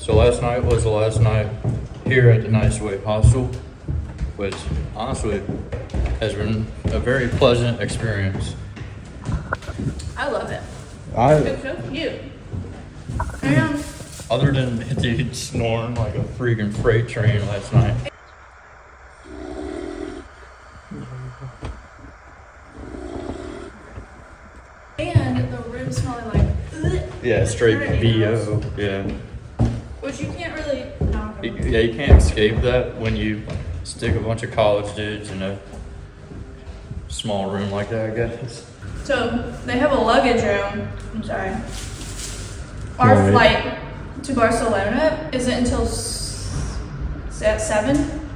So last night was the last night here at the Niceway Hostel, which honestly has been a very pleasant experience. I love it. It's so cute. And Other than the dude snoring like a freaking freight train last night. and the room smelling like Yeah, straight VO. Yeah. which you can't really Yeah, you can't escape that when you stick a bunch of college dudes in a small room like that, I guess. So they have a luggage room. I'm sorry. Our flight to Barcelona isn't until at 7.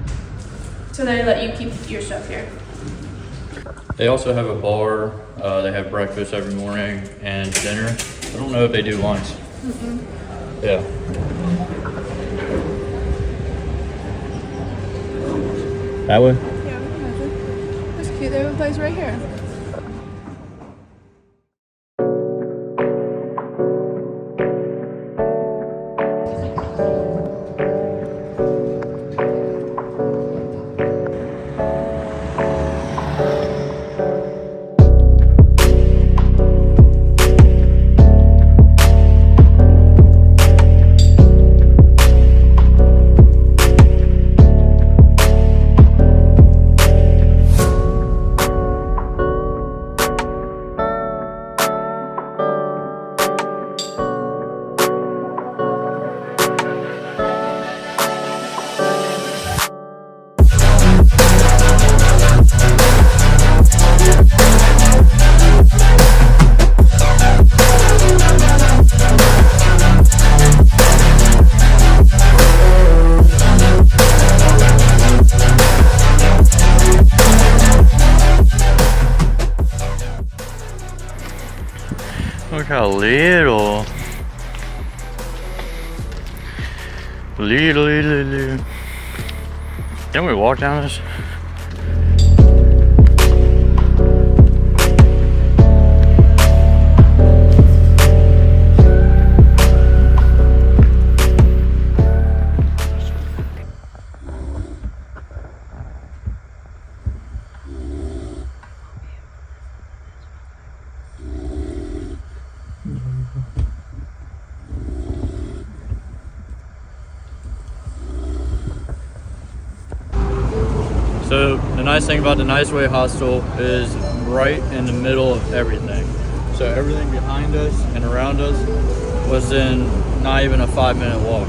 So they let you keep your stuff here. They also have a bar. They have breakfast every morning and dinner. I don't know if they do lunch. Yeah. That way? Yeah, I can imagine. That's cute. They have a place right here. Look how little. Little. Can we walk down this? So the nice thing about the Niceway Hostel is right in the middle of everything. So everything behind us and around us was in not even a 5-minute walk.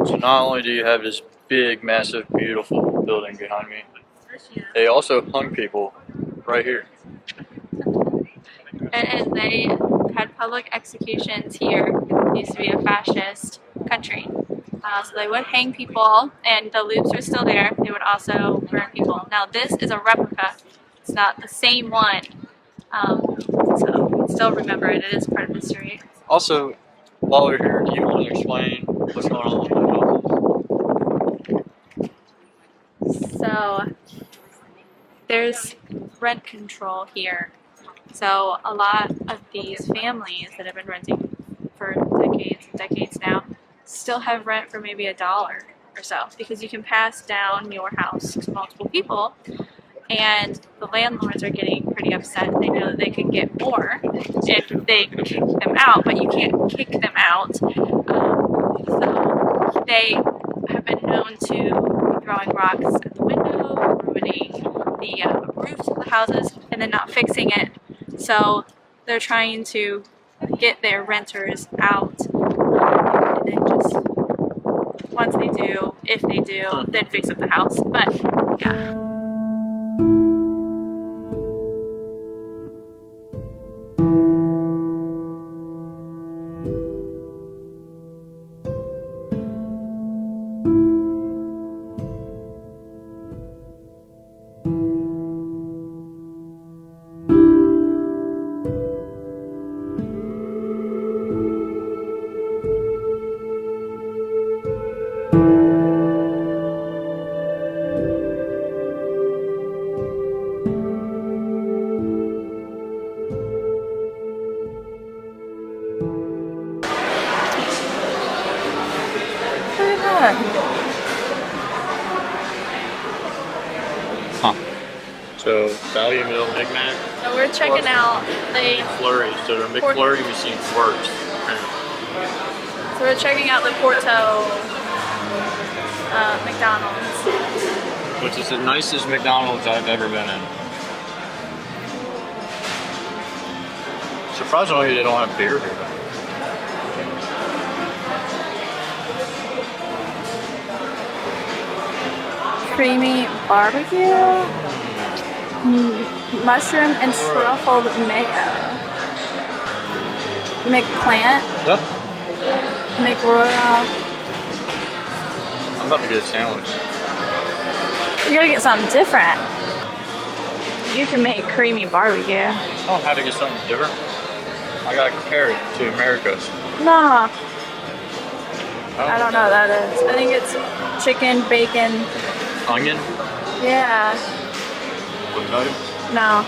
So not only do you have this big, massive, beautiful building behind me, they also hung people right here. And they had public executions here. It used to be a fascist country. So they would hang people, and the loops are still there. They would also burn people. Now this is a replica. It's not the same one. So still remember it. It is part of history. Also, while we're here, do you want to explain what's going on with the houses? So there's rent control here. So a lot of these families that have been renting for decades and decades now still have rent for maybe $1 or so, because you can pass down your house to multiple people, and the landlords are getting pretty upset. They know that they could get more if they kick them out, but you can't kick them out. So they have been known to throwing rocks at the window, ruining the roofs of the houses, and then not fixing it. So they're trying to get their renters out, and then just once they do, if they do, then fix up the house. But yeah. a value meal Big Mac. So we're checking out the McFlurry. So the McFlurry machine works. So we're checking out the Porto McDonald's. Which is the nicest McDonald's I've ever been in. Surprisingly, they don't have beer here. Creamy barbecue, mushroom and truffled mayo. McPlant, Yep. McRoyal. I'm about to get a sandwich. You gotta get something different. You can make creamy barbecue. I don't have to get something different. I gotta compare it to America's. No, I don't know what that is. I think it's chicken, bacon. Onion? Yeah. With no? No.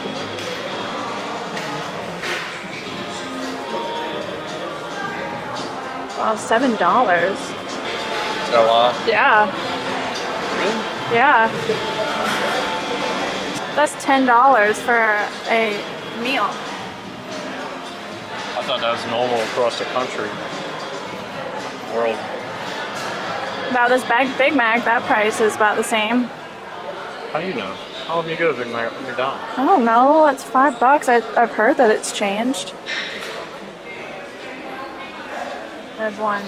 Wow, $7. Is that a lot? Yeah. Really? Yeah. That's $10 for a meal. I thought that was normal across the country. World. About this Big Mac, that price is about the same. How do you know? How often you go to McDonald's? I don't know, it's $5. I've heard that it's changed. There's one.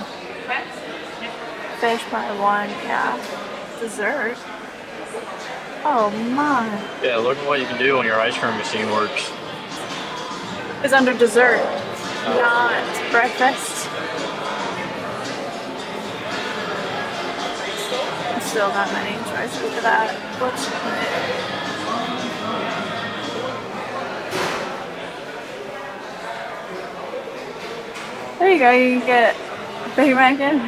Fish probably one, yeah. Dessert. Oh my. Yeah, look at what you can do when your ice cream machine works. It's under dessert, not breakfast. Still not many choices for that. What's there you go, you can get Big Mac in.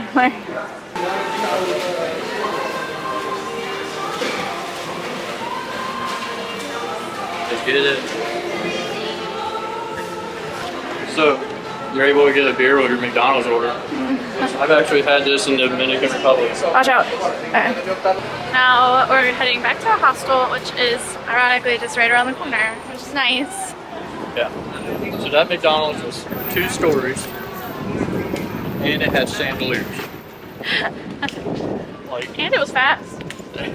Just get it. So, you're able to get a beer with your McDonald's order. I've actually had this in the Dominican Republic. Watch out. Okay. Now we're heading back to our hostel, which is ironically just right around the corner, which is nice. Yeah. So that McDonald's was 2 stories, and it had chandeliers. And it was fast. They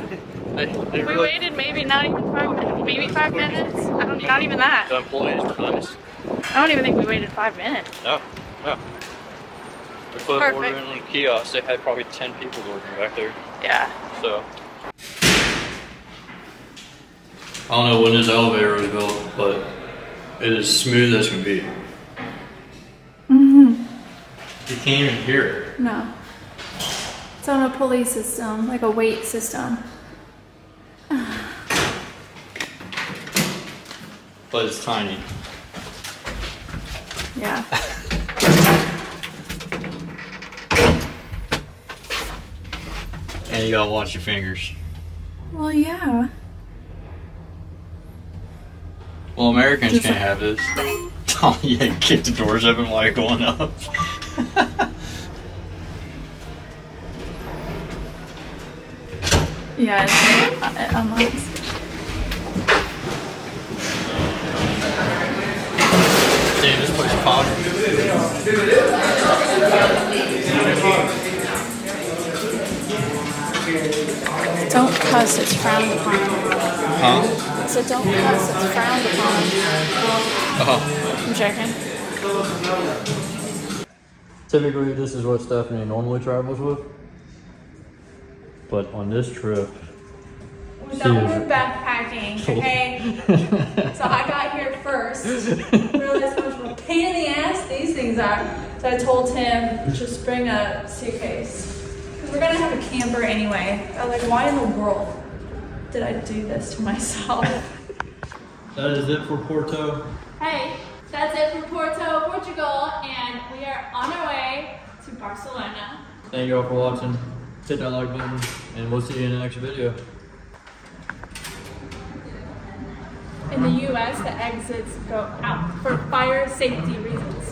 We really, waited maybe not even 5 minutes, maybe 5 minutes. Not even that. the employees were nice. I don't even think we waited 5 minutes. No, no. We put an order in Perfect. on a kiosk. They had probably 10 people working back there. Yeah. So I don't know when this elevator was built, but it is smooth as can be. You can't even hear it. No. It's on a pulley system, like a weight system. But it's tiny. Yeah. And you gotta watch your fingers. Well, yeah. Well, Americans can't have this. Oh yeah, you kick the doors open while you're going up. Yeah, it unlocks. Damn, this place is popping. Don't cuss, it's frowned upon. Huh? So don't cuss, it's frowned upon. Oh. I'm joking. Typically, this is what Stephanie normally travels with. But on this trip, No, we're backpacking, okay? So I got here first. Realized how much of a pain in the ass these things are. So I told him, just bring a suitcase. Because we're gonna have a camper anyway. I was like, why in the world did I do this to myself? that is it for Porto. Hey, that's it for Porto, Portugal, and we are on our way to Barcelona. Thank you all for watching. Hit that like button, and we'll see you in the next video. In the US, the exits go out for fire safety reasons.